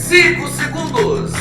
5 segundos.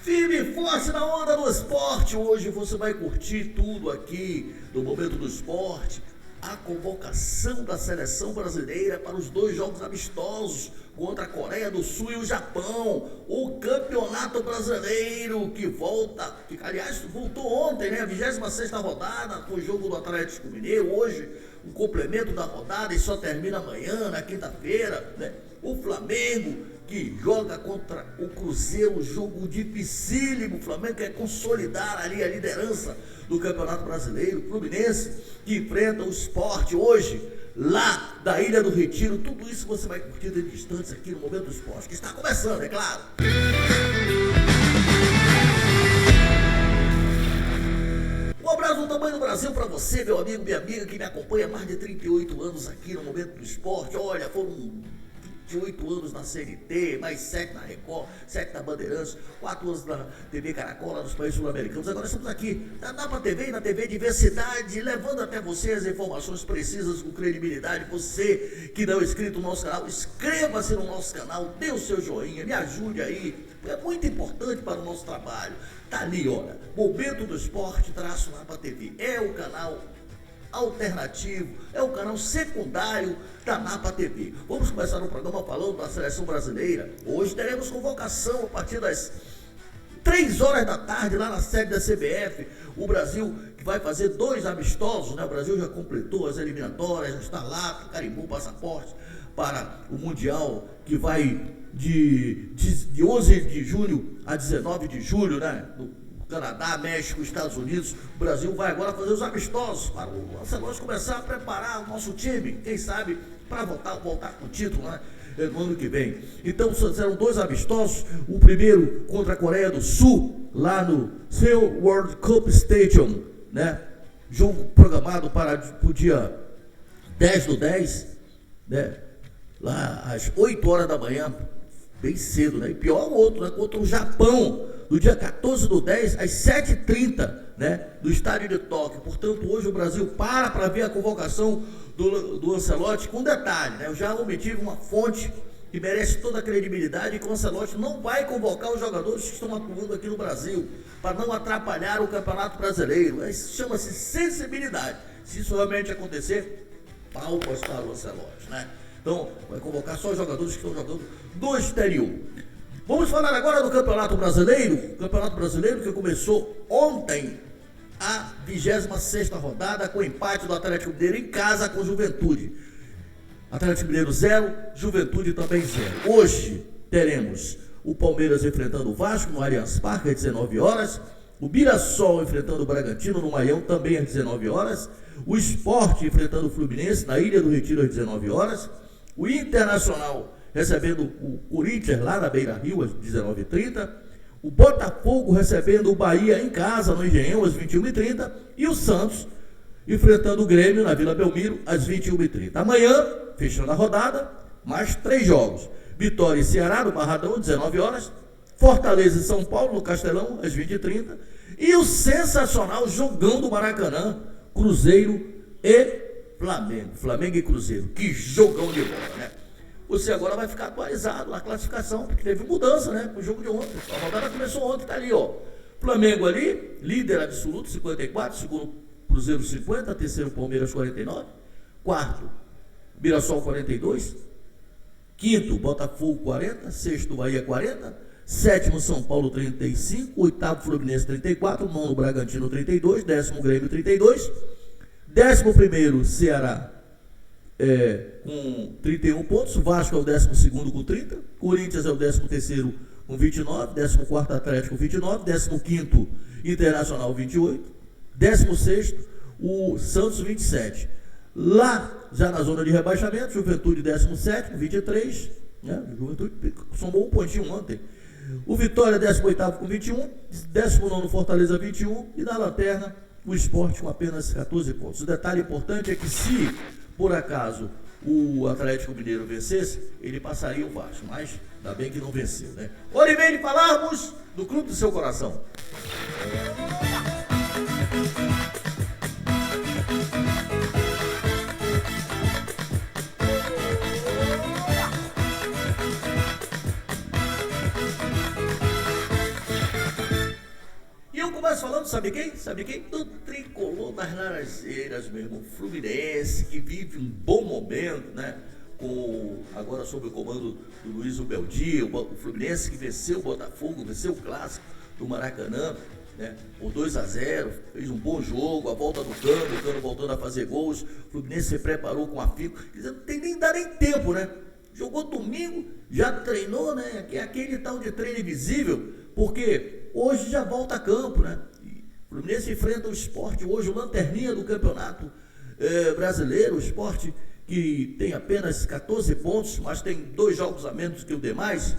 Firme e forte na onda do esporte. Hoje você vai curtir tudo aqui do Momento do Esporte. A convocação da seleção brasileira para os 2 jogos amistosos contra a Coreia do Sul e o Japão. O Campeonato Brasileiro que volta, que aliás voltou ontem, né? A 26ª rodada com o jogo do Atlético Mineiro. Hoje um complemento da rodada e só termina amanhã, na quinta-feira, né? O Flamengo que joga contra o Cruzeiro, um jogo dificílimo. O Flamengo quer consolidar ali a liderança do Campeonato Brasileiro. O Fluminense que enfrenta o Sport hoje, lá da Ilha do Retiro. Tudo isso você vai curtir de instantes aqui no Momento do Esporte, que está começando, é claro. Um abraço do tamanho do Brasil para você, meu amigo, minha amiga, que me acompanha há mais de 38 anos aqui no Momento do Esporte. Olha, foram 28 anos na CNT, mais 7 na Record, 7 na Bandeirantes, 4 anos na TV Caracol, lá nos países sul-americanos. Agora estamos aqui na Napa TV e na TV Diversidade, levando até você as informações precisas com credibilidade. Você que não é inscrito no nosso canal, inscreva-se no nosso canal, dê o seu joinha, me ajude aí, é muito importante para o nosso trabalho. Tá ali, olha, Momento do Esporte, Napa TV, é o canal alternativo, é o canal secundário da Napa TV. Vamos começar o programa falando da seleção brasileira. Hoje teremos convocação a partir das 3 horas da tarde lá na sede da CBF. O Brasil que vai fazer 2 amistosos, né? O Brasil já completou as eliminatórias, já está lá, carimbou o passaporte para o Mundial que vai de 11 de junho a 19 de julho, né? Canadá, México, Estados Unidos. O Brasil vai agora fazer os amistosos para o Ancelotti começar a preparar o nosso time, quem sabe, para voltar com o título, né, no ano que vem. Então serão 2 amistosos, o primeiro contra a Coreia do Sul, lá no Seoul World Cup Stadium, né, jogo programado para o dia 10/10, né, lá às 8 horas da manhã, bem cedo, né, e pior o outro, né, contra o Japão, no dia 14/10, às 7h30, né, do estádio de Tóquio. Portanto, hoje o Brasil para ver a convocação do Ancelotti. Com detalhe, né, eu já obtive uma fonte que merece toda a credibilidade, que o Ancelotti não vai convocar os jogadores que estão atuando aqui no Brasil, para não atrapalhar o Campeonato Brasileiro. Chama-se sensibilidade. Se isso realmente acontecer, palmas para o Ancelotti, né? Então, vai convocar só os jogadores que estão jogando do exterior. Vamos falar agora do Campeonato Brasileiro. Campeonato Brasileiro que começou ontem, a 26ª rodada, com o empate do Atlético Mineiro em casa com o Juventude. Atlético Mineiro 0, Juventude também 0. Hoje teremos o Palmeiras enfrentando o Vasco no Allianz Parque às 19 horas. O Mirassol enfrentando o Bragantino no Maião também às 19 horas. O Sport enfrentando o Fluminense na Ilha do Retiro às 19 horas. O Internacional recebendo o Corinthians lá na Beira-Rio às 19h30, o Botafogo recebendo o Bahia em casa no Engenhão às 21h30 e o Santos enfrentando o Grêmio na Vila Belmiro às 21h30. Amanhã, fechando a rodada, mais 3 jogos. Vitória e Ceará no Barradão às 19 horas, Fortaleza e São Paulo no Castelão às 20h30 e o sensacional jogão do Maracanã, Cruzeiro e Flamengo. Flamengo e Cruzeiro. Que jogão de bola, né? Você agora vai ficar atualizado na classificação, porque teve mudança, né, com o jogo de ontem. A rodada começou ontem, tá ali, ó. Flamengo ali, líder absoluto, 54, segundo Cruzeiro 50, terceiro Palmeiras 49, quarto Mirassol 42, quinto Botafogo 40, sexto Bahia 40, sétimo São Paulo 35, oitavo Fluminense 34, nono Bragantino 32, décimo Grêmio 32, décimo primeiro Ceará com 31 pontos, Vasco é o 12º com 30, Corinthians é o 13º com 29, 14º Atlético com 29, 15º Internacional 28, 16º o Santos 27. Lá, já na zona de rebaixamento, Juventude 17º, 23, né? Juventude somou um pontinho ontem. O Vitória 18º com 21, 19º Fortaleza 21 e na lanterna o Sport com apenas 14 pontos. O detalhe importante é que se por acaso o Atlético Mineiro vencesse, ele passaria o Vasco, mas ainda bem que não venceu, né? Hora e meia de falarmos do clube do seu coração. começo falando, sabe quem? Sabe quem? Do tricolor das Laranjeiras, meu irmão. Fluminense, que vive um bom momento, né? Agora sob o comando do Luiz Ubeldia, o Fluminense que venceu o Botafogo, venceu o clássico do Maracanã, né? Por 2-0, fez um bom jogo, a volta do Cano, o Cano voltando a fazer gols, o Fluminense se preparou com afinco, não tem nem dá nem tempo, né? Jogou domingo, já treinou, né? Aquele tal de treino invisível, porque hoje já volta a campo, né? O Fluminense enfrenta o Sport hoje, o lanterninha do campeonato brasileiro, o Sport que tem apenas 14 pontos, mas tem 2 jogos a menos que o demais.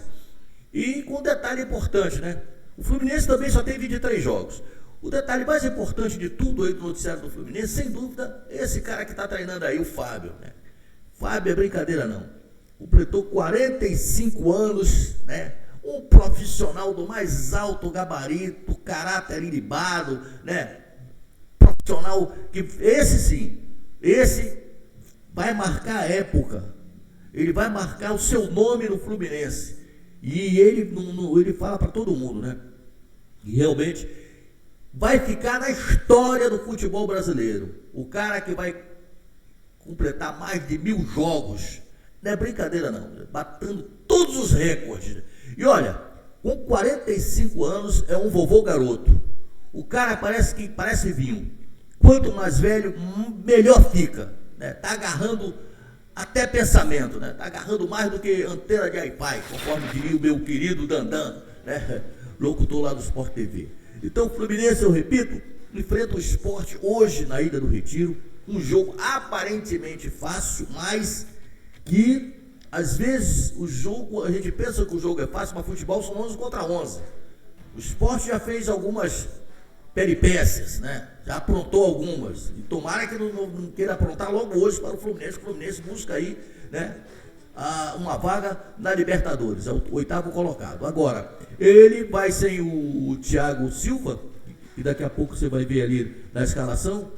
E com um detalhe importante, né? O Fluminense também só tem 23 jogos. O detalhe mais importante de tudo aí do noticiário do Fluminense, sem dúvida, é esse cara que está treinando aí, o Fábio, né? Fábio é brincadeira não. Completou 45 anos, né? Um profissional do mais alto gabarito, caráter ilibado, né? Profissional que, esse sim, esse vai marcar a época, ele vai marcar o seu nome no Fluminense, e ele fala para todo mundo, né? E realmente vai ficar na história do futebol brasileiro, o cara que vai completar mais de 1000 jogos, não é brincadeira não, batendo todos os recordes. E olha, com 45 anos é um vovô garoto, o cara parece vinho, quanto mais velho, melhor fica. Está agarrando até pensamento, né? Está agarrando mais do que antena de Wi-Fi, conforme diria o meu querido Dandan, né? Locutor lá do Sport TV. Então o Fluminense, eu repito, enfrenta o Sport hoje na Ilha do Retiro, um jogo aparentemente fácil, mas que às vezes o jogo, a gente pensa que o jogo é fácil, mas futebol são 11 contra 11. O Sport já fez algumas peripécias, né? Já aprontou algumas, e tomara que não queira aprontar logo hoje para o Fluminense. O Fluminense busca aí, né, uma vaga na Libertadores, é o 8º colocado. Agora, ele vai sem o Thiago Silva, e daqui a pouco você vai ver ali na escalação,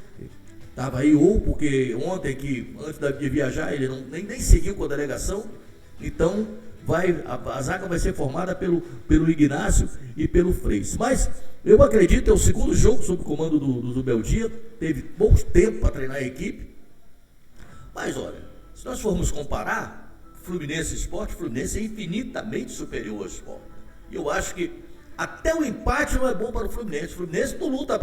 estava aí porque ontem, antes de viajar, ele nem seguiu com a delegação, então a zaga vai ser formada pelo Ignácio e pelo Freis. Mas eu acredito, é o segundo jogo sob o comando do Zubeldia, teve pouco tempo para treinar a equipe. Mas olha, se nós formos comparar Fluminense e Sport, o Fluminense é infinitamente superior ao Sport. E eu acho que até o empate não é bom para o Fluminense. O Fluminense não luta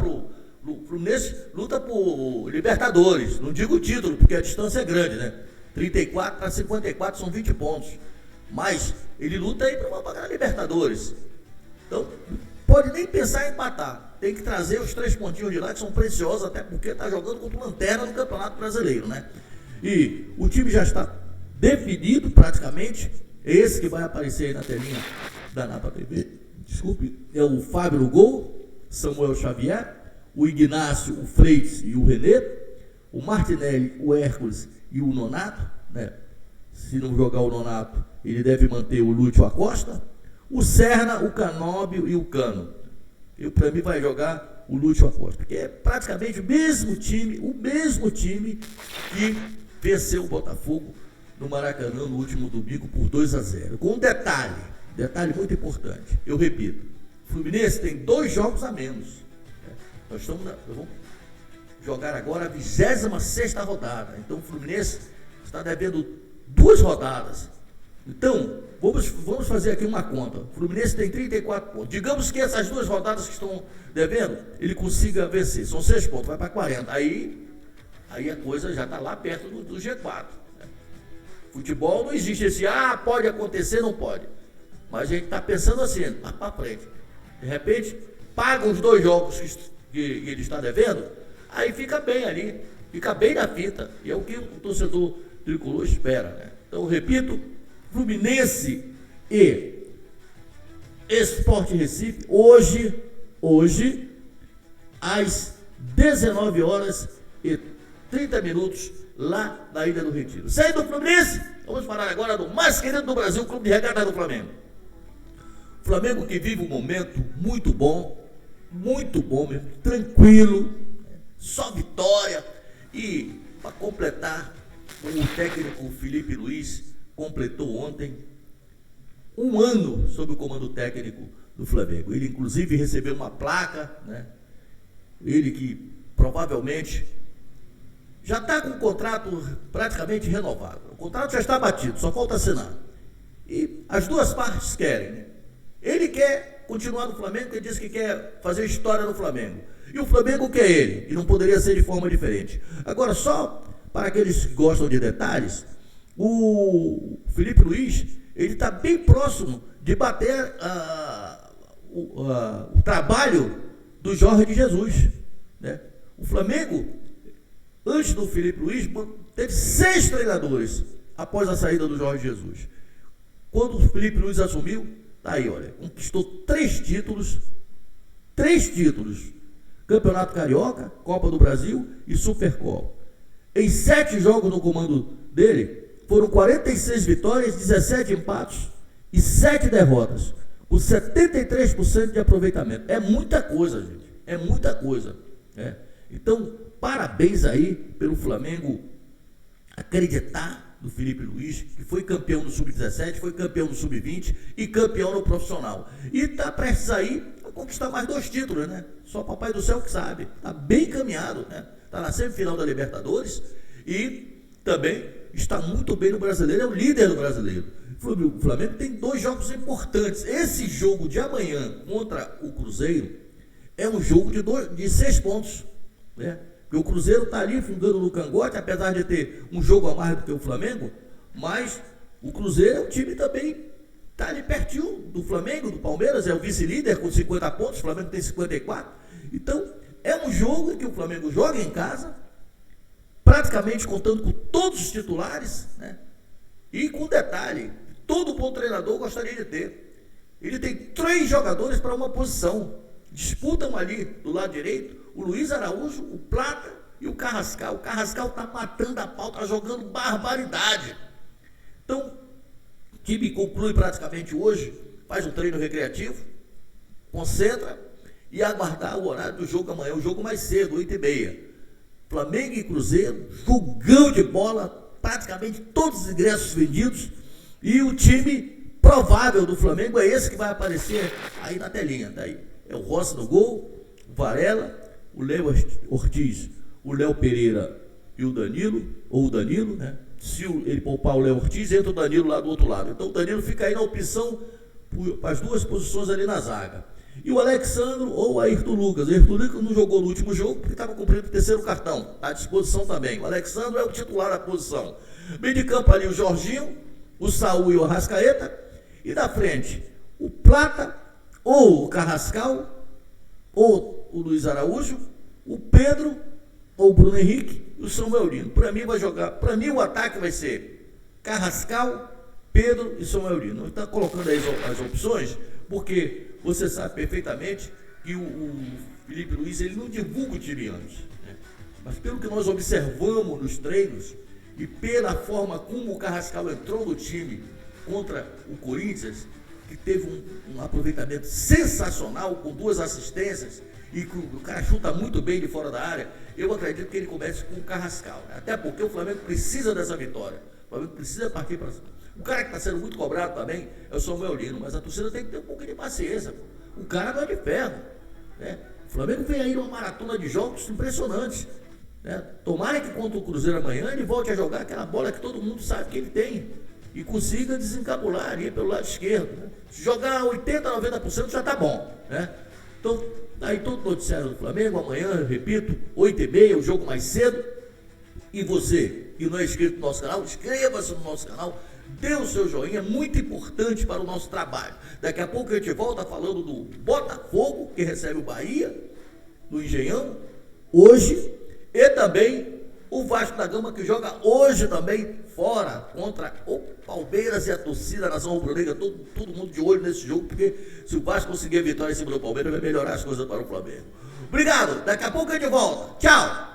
Fluminense luta por Libertadores, não digo título, porque a distância é grande, né? 34 para 54 são 20 pontos. Mas ele luta aí para uma vaga na Libertadores. Então, pode nem pensar em empatar. Tem que trazer os 3 pontinhos de lá, que são preciosos, até porque está jogando contra o Lanterna no Campeonato Brasileiro, né? E o time já está definido praticamente. Esse que vai aparecer aí na telinha da Napa TV, desculpe, é o Fábio no gol, Samuel Xavier, o Ignácio, o Freitas e o Renê, o Martinelli, o Hércules e o Nonato, né? Se não jogar o Nonato, ele deve manter o Lúcio Acosta, o Serna, o Canóbio e o Cano. E para mim vai jogar o Lúcio Acosta, que é praticamente o mesmo time que venceu o Botafogo no Maracanã no último domingo por 2-0. Com um detalhe muito importante, eu repito, o Fluminense tem 2 jogos a menos. Nós vamos jogar agora a 26ª rodada. Então o Fluminense está devendo 2 rodadas. Então, vamos fazer aqui uma conta. O Fluminense tem 34 pontos. Digamos que essas 2 rodadas que estão devendo, ele consiga vencer. São 6 pontos, vai para 40. Aí a coisa já está lá perto do G4. Né? Futebol não existe esse, pode acontecer, não pode. Mas a gente está pensando assim, lá para frente. De repente, paga os 2 jogos que ele está devendo, aí fica bem ali, fica bem na fita. E é o que o torcedor tricolor espera, né? Então, repito, Fluminense e Sport Recife, hoje, às 19h30, lá na Ilha do Retiro. Saindo do Fluminense, vamos falar agora do mais querido do Brasil, Clube de Regatas do Flamengo. Flamengo que vive um momento muito bom mesmo, tranquilo, só vitória. E para completar, o técnico Felipe Luiz completou ontem 1 ano sob o comando técnico do Flamengo. Ele, inclusive, recebeu uma placa, né? Ele que provavelmente já está com o contrato praticamente renovado. O contrato já está batido, só falta assinar. E as duas partes querem, né? Ele quer continuar no Flamengo, ele diz que quer fazer história no Flamengo. E o Flamengo quer ele, e não poderia ser de forma diferente. Agora, só para aqueles que gostam de detalhes, o Felipe Luiz, ele está bem próximo de bater o trabalho do Jorge Jesus, né? O Flamengo, antes do Felipe Luiz, teve 6 treinadores após a saída do Jorge Jesus. Quando o Felipe Luiz assumiu, tá aí, olha, conquistou 3 títulos, Campeonato Carioca, Copa do Brasil e Supercopa. Em 7 jogos no comando dele, foram 46 vitórias, 17 empates e 7 derrotas, com 73% de aproveitamento. É muita coisa, gente, é muita coisa, né? Então, parabéns aí pelo Flamengo acreditar no Felipe Luiz, que foi campeão do Sub-17, foi campeão do Sub-20 e campeão no profissional. E está prestes aí a conquistar mais 2 títulos, né? Só Papai do Céu que sabe. Está bem encaminhado, né? Está na semifinal da Libertadores e também está muito bem no Brasileiro, é o líder do Brasileiro. O Flamengo tem 2 jogos importantes. Esse jogo de amanhã contra o Cruzeiro é um jogo de 6 pontos, né? Porque o Cruzeiro está ali fungando no cangote, apesar de ter um jogo a mais do que o Flamengo, mas o Cruzeiro é um time também, está ali pertinho do Flamengo, do Palmeiras, é o vice-líder com 50 pontos, o Flamengo tem 54. Então, é um jogo em que o Flamengo joga em casa, praticamente contando com todos os titulares, né? E com detalhe, todo bom treinador gostaria de ter. Ele tem 3 jogadores para uma posição, disputam ali do lado direito, o Luiz Araújo, o Plata e o Carrascal. O Carrascal está matando a pau, está jogando barbaridade. Então, o time conclui praticamente hoje, faz um treino recreativo, concentra e aguardar o horário do jogo amanhã, o jogo mais cedo, 8h30. Flamengo e Cruzeiro, jogão de bola, praticamente todos os ingressos vendidos, e o time provável do Flamengo é esse que vai aparecer aí na telinha. Daí é o Rossi no gol, o Varela, o Léo Ortiz, o Léo Pereira e o Danilo, ou o Danilo, né? Se ele poupar o Léo Ortiz, entra o Danilo lá do outro lado. Então o Danilo fica aí na opção para as 2 posições ali na zaga. E o Alexandro ou o Ayrton Lucas. O Ayrton Lucas não jogou no último jogo porque estava cumprindo o 3º cartão. Está à disposição também. O Alexandro é o titular da posição. Meio de campo ali o Jorginho, o Saúl e o Arrascaeta. E da frente, o Plata ou o Carrascal, ou o Luiz Araújo, o Pedro, ou o Bruno Henrique e o Samuel Lino. Para mim vai jogar, para mim o ataque vai ser Carrascal, Pedro e Samuel Lino. Está colocando aí as opções, porque você sabe perfeitamente que o Felipe Luiz, ele não divulga o time antes, né? Mas pelo que nós observamos nos treinos e pela forma como o Carrascal entrou no time contra o Corinthians, que teve um aproveitamento sensacional, com 2 assistências, e que o cara chuta muito bem de fora da área, eu acredito que ele comece com o Carrascal, né? Até porque o Flamengo precisa dessa vitória, o Flamengo precisa partir para cima. O cara que está sendo muito cobrado também é o Samuel Lino, mas a torcida tem que ter um pouco de paciência, pô. O cara não é de ferro, né? O Flamengo vem aí numa maratona de jogos impressionantes, né? Tomara que contra o Cruzeiro amanhã ele volte a jogar aquela bola que todo mundo sabe que ele tem e consiga desencabular ali pelo lado esquerdo, né? Se jogar 80%, 90% já está bom, né? Então, aí todo o noticiário do Flamengo, amanhã, eu repito, 8h30, o jogo mais cedo. E você que não é inscrito no nosso canal, inscreva-se no nosso canal, dê o seu joinha, é muito importante para o nosso trabalho. Daqui a pouco a gente volta falando do Botafogo, que recebe o Bahia, do Engenhão, hoje, e também o Vasco da Gama, que joga hoje também fora contra o Palmeiras e a torcida da Nação Rubro-Negra, todo mundo de olho nesse jogo, porque se o Vasco conseguir a vitória em cima do Palmeiras, vai melhorar as coisas para o Flamengo. Obrigado, daqui a pouco a gente volta. Tchau!